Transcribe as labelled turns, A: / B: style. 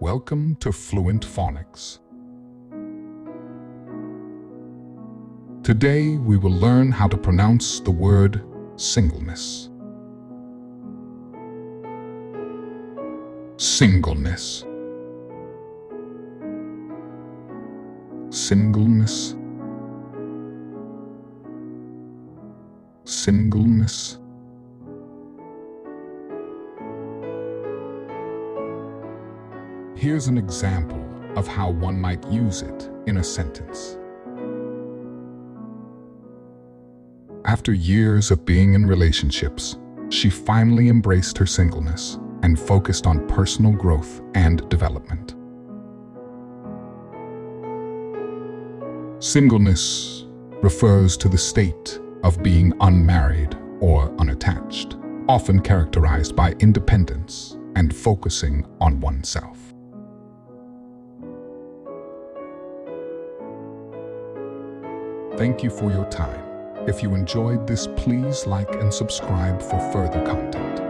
A: Welcome to Fluent Phonics. Today we will learn how to pronounce the word singleness. Singleness. Singleness. Singleness. Here's an example of how one might use it in a sentence. After years of being in relationships, she finally embraced her singleness and focused on personal growth and development. Singleness refers to the state of being unmarried or unattached, often characterized by independence and focusing on oneself. Thank you for your time. If you enjoyed this, please like and subscribe for further content.